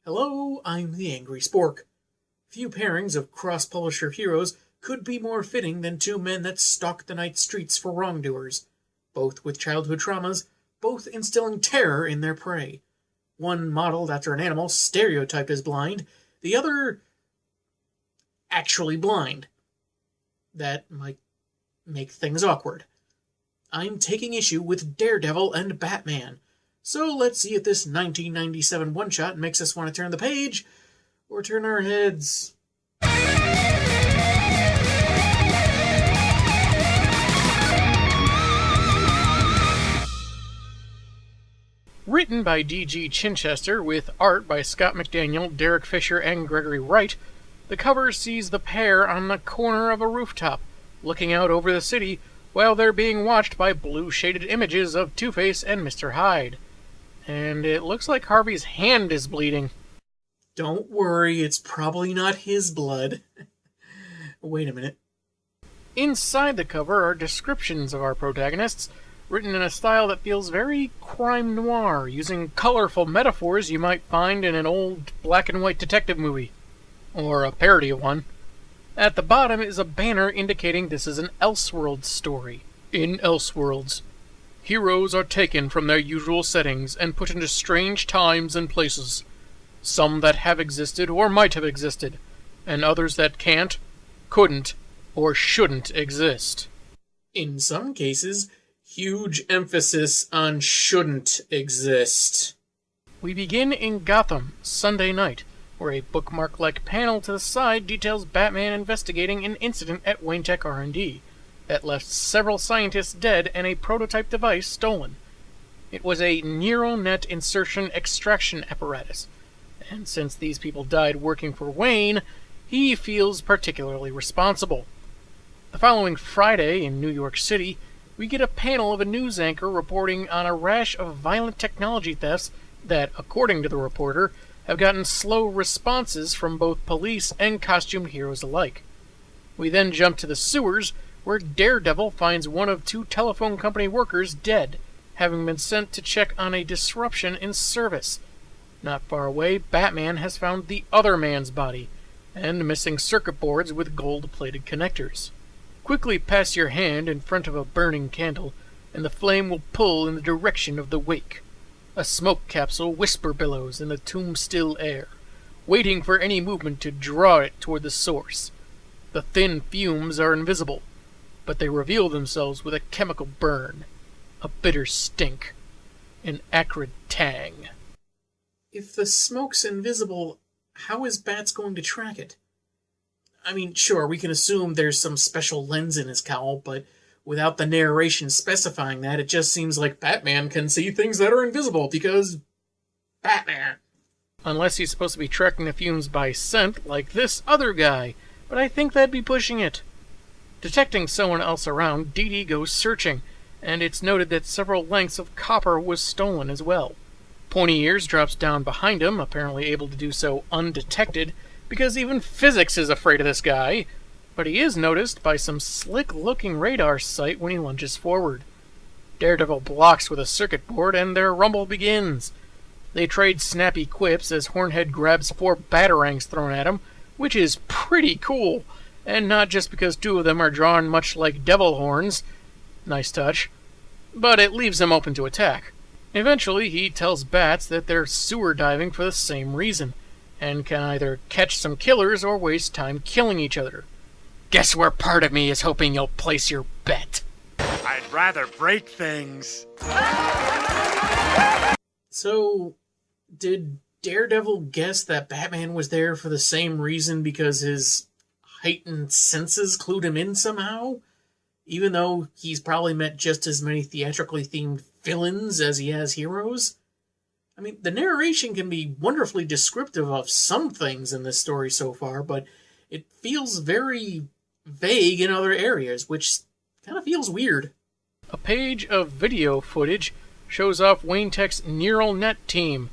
Hello, I'm the Angry Spork. Few pairings of cross-publisher heroes could be more fitting than two men that stalk the night streets for wrongdoers, both with childhood traumas, both instilling terror in their prey. One modeled after an animal stereotyped as blind, the other actually blind. That might make things awkward. I'm taking issue with Daredevil and Batman. So let's see if this 1997 one-shot makes us want to turn the page, or turn our heads. Written by D.G. Chinchester, with art by Scott McDaniel, Derek Fisher, and Gregory Wright, the cover sees the pair on the corner of a rooftop, looking out over the city, while they're being watched by blue-shaded images of Two-Face and Mr. Hyde. And it looks like Harvey's hand is bleeding. Don't worry, it's probably not his blood. Wait a minute. Inside the cover are descriptions of our protagonists, written in a style that feels very crime noir, using colorful metaphors you might find in an old black-and-white detective movie. Or a parody of one. At the bottom is a banner indicating this is an Elseworlds story. In Elseworlds, heroes are taken from their usual settings and put into strange times and places. Some that have existed or might have existed, and others that can't, couldn't, or shouldn't exist. In some cases, huge emphasis on shouldn't exist. We begin in Gotham, Sunday night, where a bookmark-like panel to the side details Batman investigating an incident at Wayne Tech R&D that left several scientists dead and a prototype device stolen. It was a neural net insertion extraction apparatus, and since these people died working for Wayne, he feels particularly responsible. The following Friday in New York City, we get a panel of a news anchor reporting on a rash of violent technology thefts that, according to the reporter, have gotten slow responses from both police and costumed heroes alike. We then jump to the sewers, where Daredevil finds one of two telephone company workers dead, having been sent to check on a disruption in service. Not far away, Batman has found the other man's body, and missing circuit boards with gold-plated connectors. Quickly pass your hand in front of a burning candle, and the flame will pull in the direction of the wake. A smoke capsule whisper billows in the tomb-still air, waiting for any movement to draw it toward the source. The thin fumes are invisible, but they reveal themselves with a chemical burn, a bitter stink, an acrid tang. If the smoke's invisible, how is Bats going to track it? I mean, sure, we can assume there's some special lens in his cowl, but without the narration specifying that, it just seems like Batman can see things that are invisible, because Batman. Unless he's supposed to be tracking the fumes by scent, like this other guy, but I think that'd be pushing it. Detecting someone else around, Dee Dee goes searching, and it's noted that several lengths of copper was stolen as well. Pointy Ears drops down behind him, apparently able to do so undetected, because even physics is afraid of this guy, but he is noticed by some slick-looking radar sight when he lunges forward. Daredevil blocks with a circuit board, and their rumble begins. They trade snappy quips as Hornhead grabs 4 batarangs thrown at him, which is pretty cool, and not just because 2 of them are drawn much like devil horns. Nice touch. But it leaves him open to attack. Eventually, he tells Bats that they're sewer diving for the same reason, and can either catch some killers or waste time killing each other. Guess where part of me is hoping you'll place your bet. I'd rather break things. So, did Daredevil guess that Batman was there for the same reason because his heightened senses clued him in somehow? Even though he's probably met just as many theatrically themed villains as he has heroes? I mean, the narration can be wonderfully descriptive of some things in this story so far, but it feels very vague in other areas, which kind of feels weird. A page of video footage shows off Wayne Tech's neural net team.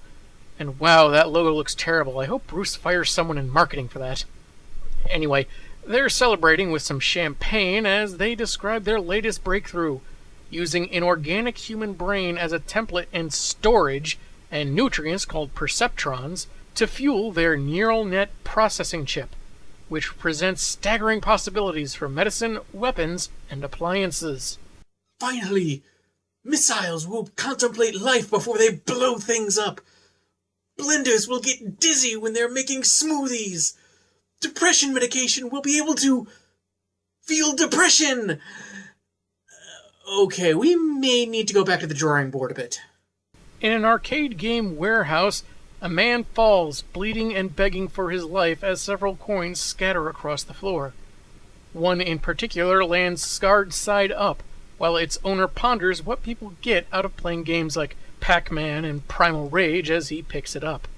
And wow, that logo looks terrible. I hope Bruce fires someone in marketing for that. Anyway, they're celebrating with some champagne as they describe their latest breakthrough, using an organic human brain as a template and storage, and nutrients called perceptrons to fuel their neural net processing chip, which presents staggering possibilities for medicine, weapons, and appliances. Finally, missiles will contemplate life before they blow things up. Blenders will get dizzy when they're making smoothies. Depression medication will be able to feel depression. Okay, we may need to go back to the drawing board a bit. In an arcade game warehouse, a man falls, bleeding and begging for his life as several coins scatter across the floor. One in particular lands scarred side up, while its owner ponders what people get out of playing games like Pac-Man and Primal Rage as he picks it up.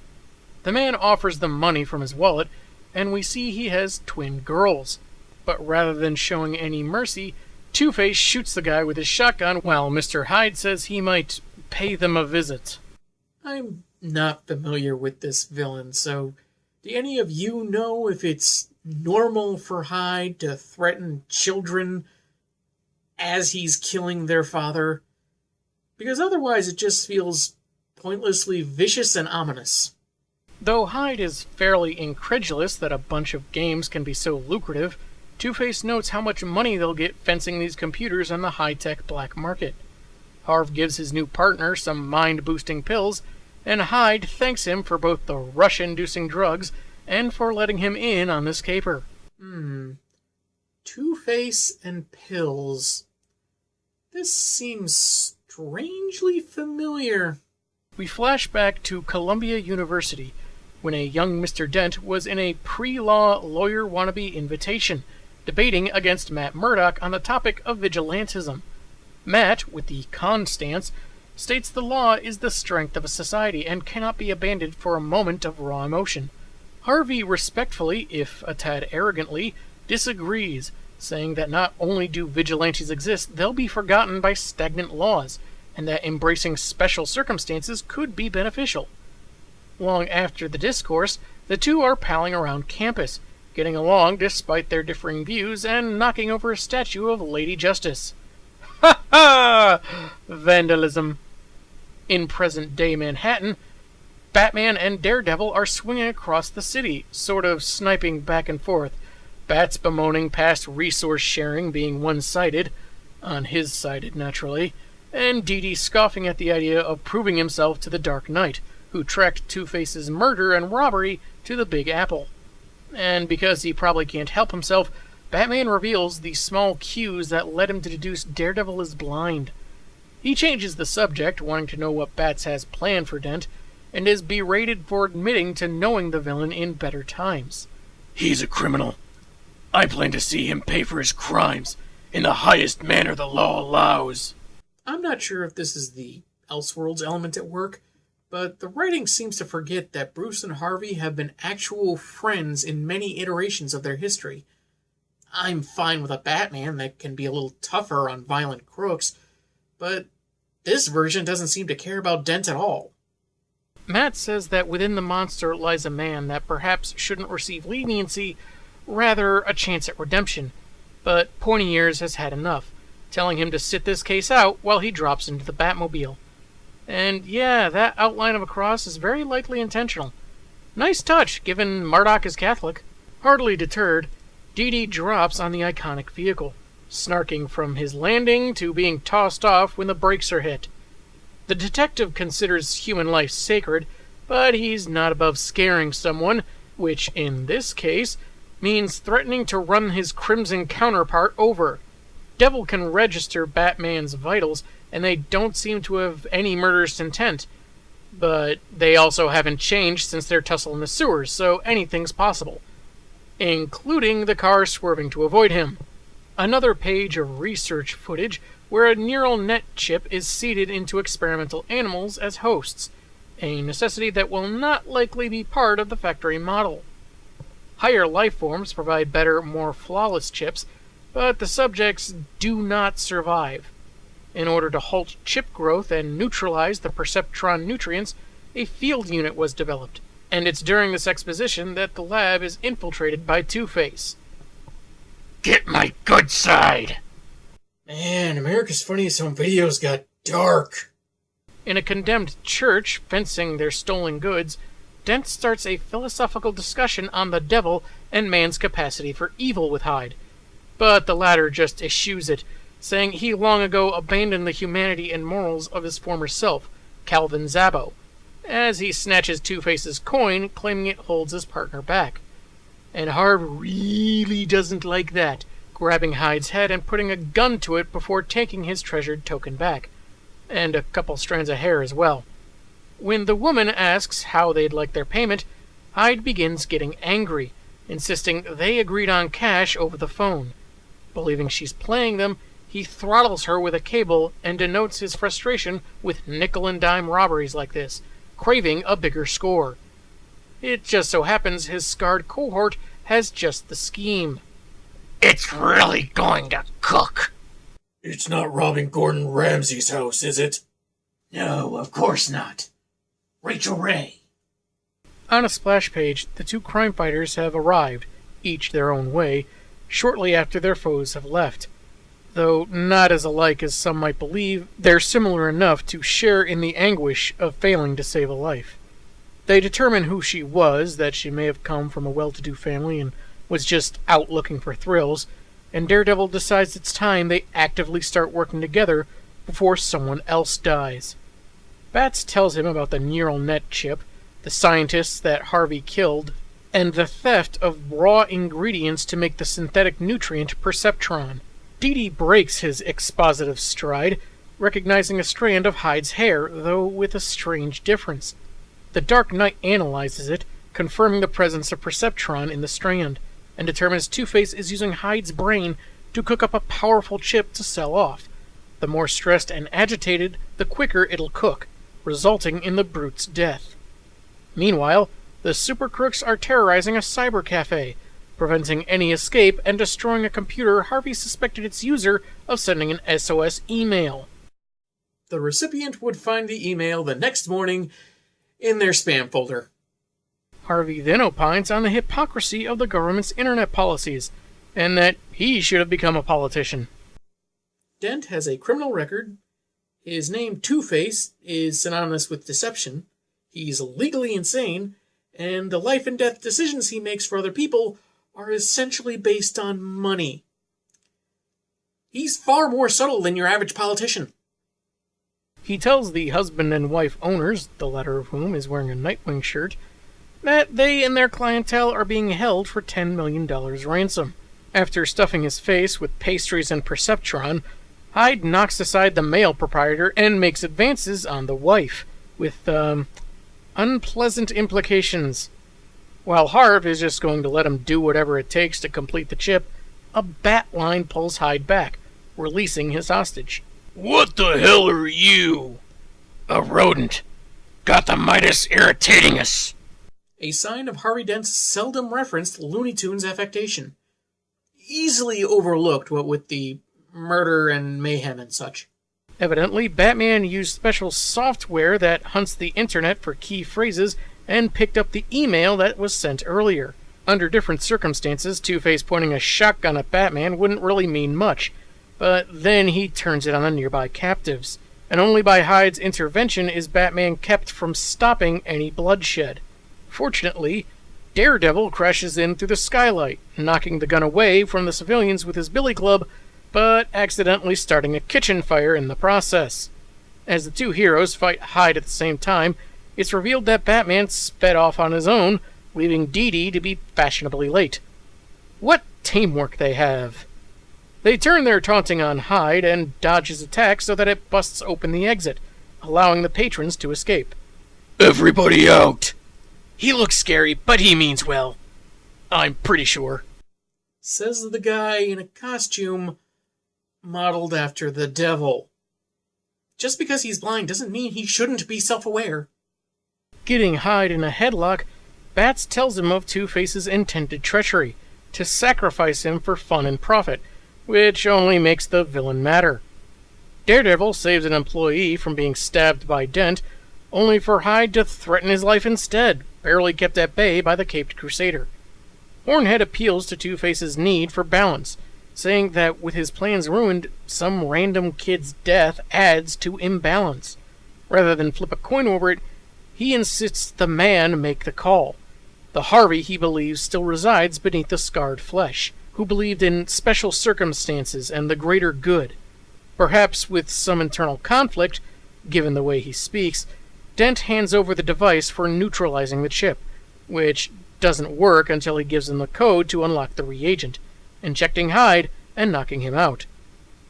The man offers them money from his wallet, and we see he has twin girls. But rather than showing any mercy, Two-Face shoots the guy with his shotgun while Mr. Hyde says he might pay them a visit. I'm not familiar with this villain, so do any of you know if it's normal for Hyde to threaten children as he's killing their father? Because otherwise it just feels pointlessly vicious and ominous. Though Hyde is fairly incredulous that a bunch of games can be so lucrative, Two-Face notes how much money they'll get fencing these computers on the high-tech black market. Harv gives his new partner some mind-boosting pills, and Hyde thanks him for both the rush-inducing drugs and for letting him in on this caper. Two-Face and pills. This seems strangely familiar. We flash back to Columbia University, when a young Mr. Dent was in a pre-law lawyer wannabe invitation, debating against Matt Murdock on the topic of vigilantism. Matt, with the con stance, states the law is the strength of a society and cannot be abandoned for a moment of raw emotion. Harvey respectfully, if a tad arrogantly, disagrees, saying that not only do vigilantes exist, they'll be forgotten by stagnant laws, and that embracing special circumstances could be beneficial. Long after the discourse, the two are palling around campus, getting along despite their differing views and knocking over a statue of Lady Justice. Ha ha! Vandalism. In present-day Manhattan, Batman and Daredevil are swinging across the city, sort of sniping back and forth, Bats bemoaning past resource sharing being one-sided, on his side naturally, and Dee scoffing at the idea of proving himself to the Dark Knight, who tracked Two-Face's murder and robbery to the Big Apple. And because he probably can't help himself, Batman reveals the small cues that led him to deduce Daredevil is blind. He changes the subject, wanting to know what Bats has planned for Dent, and is berated for admitting to knowing the villain in better times. He's a criminal. I plan to see him pay for his crimes in the highest manner the law allows. I'm not sure if this is the Elseworlds element at work, but the writing seems to forget that Bruce and Harvey have been actual friends in many iterations of their history. I'm fine with a Batman that can be a little tougher on violent crooks, but this version doesn't seem to care about Dent at all. Matt says that within the monster lies a man that perhaps shouldn't receive leniency, rather a chance at redemption, but Pointy Ears has had enough, telling him to sit this case out while he drops into the Batmobile. And yeah, that outline of a cross is very likely intentional. Nice touch, given Murdock is Catholic. Hardly deterred, Dee drops on the iconic vehicle, snarking from his landing to being tossed off when the brakes are hit. The detective considers human life sacred, but he's not above scaring someone, which, in this case, means threatening to run his Crimson counterpart over. Devil can register Batman's vitals, and they don't seem to have any murderous intent. But they also haven't changed since their tussle in the sewers, so anything's possible. Including the car swerving to avoid him. Another page of research footage where a neural net chip is seeded into experimental animals as hosts, a necessity that will not likely be part of the factory model. Higher life forms provide better, more flawless chips, but the subjects do not survive. In order to halt chip growth and neutralize the perceptron nutrients, a field unit was developed, and it's during this exposition that the lab is infiltrated by Two-Face. Get my good side! Man, America's Funniest Home Videos got dark. In a condemned church fencing their stolen goods, Dent starts a philosophical discussion on the devil and man's capacity for evil with Hyde, but the latter just eschews it, saying he long ago abandoned the humanity and morals of his former self, Calvin Zabo, as he snatches Two-Face's coin, claiming it holds his partner back. And Harv really doesn't like that, grabbing Hyde's head and putting a gun to it before taking his treasured token back, and a couple strands of hair as well. When the woman asks how they'd like their payment, Hyde begins getting angry, insisting they agreed on cash over the phone. Believing she's playing them, he throttles her with a cable and denotes his frustration with nickel-and-dime robberies like this, craving a bigger score. It just so happens his scarred cohort has just the scheme. It's really going to cook. It's not robbing Gordon Ramsay's house, is it? No, of course not. Rachel Ray. On a splash page, the two crime fighters have arrived, each their own way, shortly after their foes have left. Though not as alike as some might believe, they're similar enough to share in the anguish of failing to save a life. They determine who she was, that she may have come from a well-to-do family and was just out looking for thrills, and Daredevil decides it's time they actively start working together before someone else dies. Bats tells him about the neural net chip, the scientists that Harvey killed, and the theft of raw ingredients to make the synthetic nutrient Perceptron. Dee breaks his expositive stride, recognizing a strand of Hyde's hair, though with a strange difference. The Dark Knight analyzes it, confirming the presence of Perceptron in the strand, and determines Two-Face is using Hyde's brain to cook up a powerful chip to sell off. The more stressed and agitated, the quicker it'll cook, resulting in the brute's death. Meanwhile, the super crooks are terrorizing a cyber cafe, preventing any escape and destroying a computer Harvey suspected its user of sending an SOS email. The recipient would find the email the next morning in their spam folder. Harvey then opines on the hypocrisy of the government's internet policies, and that he should have become a politician. Dent has a criminal record. His name, Two-Face, is synonymous with deception. He's legally insane, and the life and death decisions he makes for other people are essentially based on money. He's far more subtle than your average politician. He tells the husband and wife owners, the latter of whom is wearing a Nightwing shirt, that they and their clientele are being held for $10 million ransom. After stuffing his face with pastries and Perceptron, Hyde knocks aside the male proprietor and makes advances on the wife, with, unpleasant implications. While Harv is just going to let him do whatever it takes to complete the chip, a bat line pulls Hyde back, releasing his hostage. What the hell are you? A rodent. Got the Midas irritating us. A sign of Harvey Dent's seldom referenced Looney Tunes affectation. Easily overlooked, what with the murder and mayhem and such. Evidently, Batman used special software that hunts the internet for key phrases and picked up the email that was sent earlier. Under different circumstances, Two-Face pointing a shotgun at Batman wouldn't really mean much, but then he turns it on the nearby captives, and only by Hyde's intervention is Batman kept from stopping any bloodshed. Fortunately, Daredevil crashes in through the skylight, knocking the gun away from the civilians with his billy club, but accidentally starting a kitchen fire in the process. As the two heroes fight Hyde at the same time, it's revealed that Batman sped off on his own, leaving Dee to be fashionably late. What teamwork they have! They turn their taunting on Hyde and dodge his attack so that it busts open the exit, allowing the patrons to escape. Everybody out! He looks scary, but he means well. I'm pretty sure. Says the guy in a costume modeled after the devil. Just because he's blind doesn't mean he shouldn't be self-aware. Getting Hyde in a headlock, Bats tells him of Two-Face's intended treachery, to sacrifice him for fun and profit, which only makes the villain madder. Daredevil saves an employee from being stabbed by Dent, only for Hyde to threaten his life instead, barely kept at bay by the Caped Crusader. Hornhead appeals to Two-Face's need for balance, saying that with his plans ruined, some random kid's death adds to imbalance. Rather than flip a coin over it, he insists the man make the call. The Harvey he believes still resides beneath the scarred flesh, who believed in special circumstances and the greater good. Perhaps with some internal conflict, given the way he speaks, Dent hands over the device for neutralizing the chip, which doesn't work until he gives him the code to unlock the reagent, injecting Hyde and knocking him out.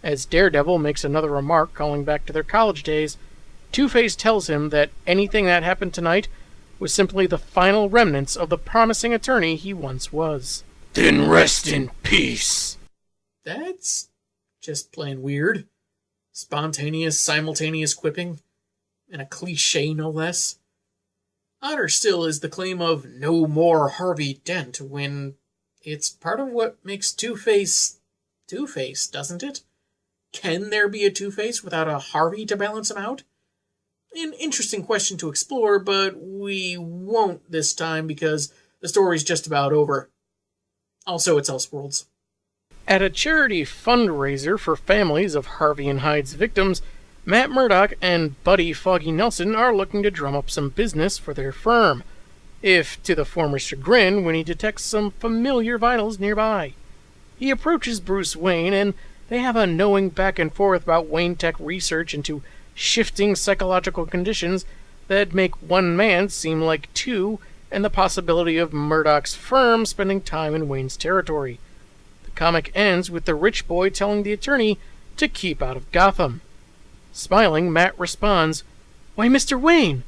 As Daredevil makes another remark calling back to their college days, Two-Face tells him that anything that happened tonight was simply the final remnants of the promising attorney he once was. Then rest in peace. That's just plain weird. Spontaneous, simultaneous quipping, and a cliche no less. Odder still is the claim of no more Harvey Dent when it's part of what makes Two-Face Two-Face, doesn't it? Can there be a Two-Face without a Harvey to balance him out? An interesting question to explore, but we won't this time because the story's just about over. Also, it's Elseworlds. At a charity fundraiser for families of Harvey and Hyde's victims, Matt Murdock and Buddy Foggy Nelson are looking to drum up some business for their firm, if to the former's chagrin when he detects some familiar vitals nearby. He approaches Bruce Wayne, and they have a knowing back and forth about Wayne Tech research into shifting psychological conditions that make one man seem like two, and the possibility of Murdock's firm spending time in Wayne's territory. The comic ends with the rich boy telling the attorney to keep out of Gotham. Smiling, Matt responds, "Why, Mr. Wayne,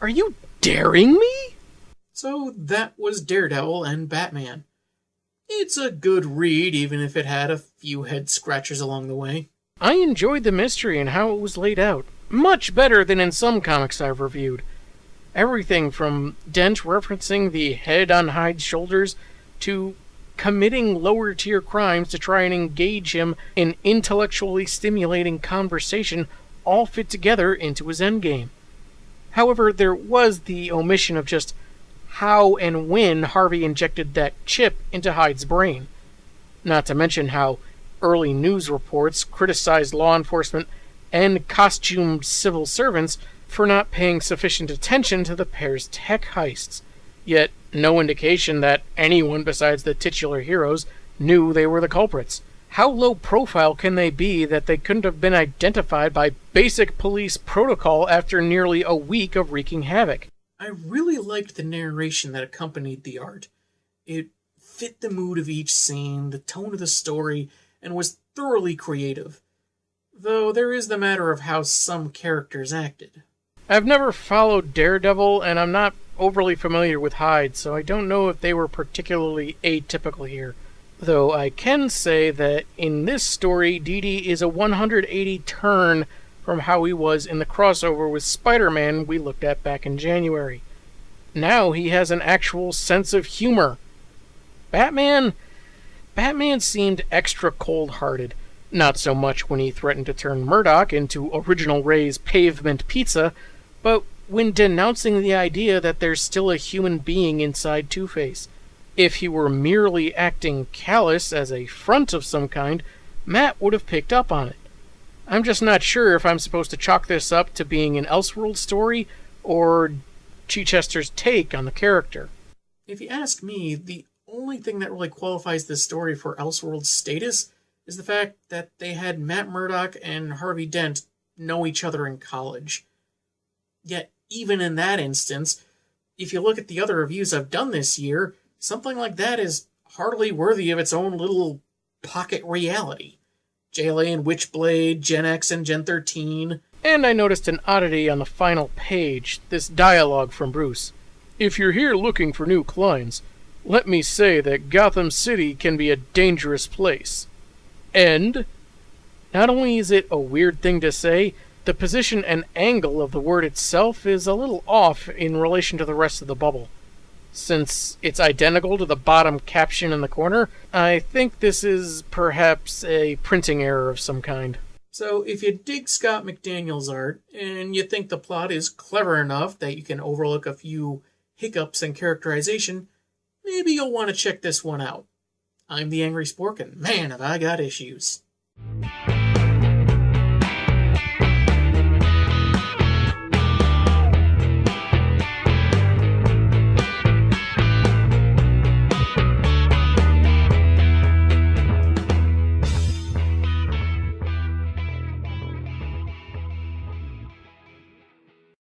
are you daring me?" So that was Daredevil and Batman. It's a good read, even if it had a few head scratchers along the way. I enjoyed the mystery and how it was laid out, much better than in some comics I've reviewed. Everything from Dent referencing the head on Hyde's shoulders to committing lower-tier crimes to try and engage him in intellectually stimulating conversation all fit together into his endgame. However, there was the omission of just how and when Harvey injected that chip into Hyde's brain. Not to mention how early news reports criticized law enforcement and costumed civil servants for not paying sufficient attention to the pair's tech heists, yet no indication that anyone besides the titular heroes knew they were the culprits. How low profile can they be that they couldn't have been identified by basic police protocol after nearly a week of wreaking havoc? I really liked the narration that accompanied the art. It fit the mood of each scene, the tone of the story, and was thoroughly creative. Though there is the matter of how some characters acted. I've never followed Daredevil, and I'm not overly familiar with Hyde, so I don't know if they were particularly atypical here. Though I can say that in this story, Dee is a 180 turn from how he was in the crossover with Spider-Man we looked at back in January. Now he has an actual sense of humor. Batman seemed extra cold-hearted. Not so much when he threatened to turn Murdock into Original Ray's pavement pizza, but when denouncing the idea that there's still a human being inside Two-Face. If he were merely acting callous as a front of some kind, Matt would have picked up on it. I'm just not sure if I'm supposed to chalk this up to being an Elseworld story or Chichester's take on the character. If you ask me, the only thing that really qualifies this story for Elseworld's status is the fact that they had Matt Murdock and Harvey Dent know each other in college. Yet, even in that instance, if you look at the other reviews I've done this year, something like that is hardly worthy of its own little pocket reality. JLA and Witchblade, Gen X and Gen 13. And I noticed an oddity on the final page, this dialogue from Bruce. "If you're here looking for new clients, let me say that Gotham City can be a dangerous place." And not only is it a weird thing to say, the position and angle of the word itself is a little off in relation to the rest of the bubble. Since it's identical to the bottom caption in the corner, I think this is perhaps a printing error of some kind. So if you dig Scott McDaniel's art, and you think the plot is clever enough that you can overlook a few hiccups in characterization, maybe you'll want to check this one out. I'm the Angry Spork, and man, have I got issues.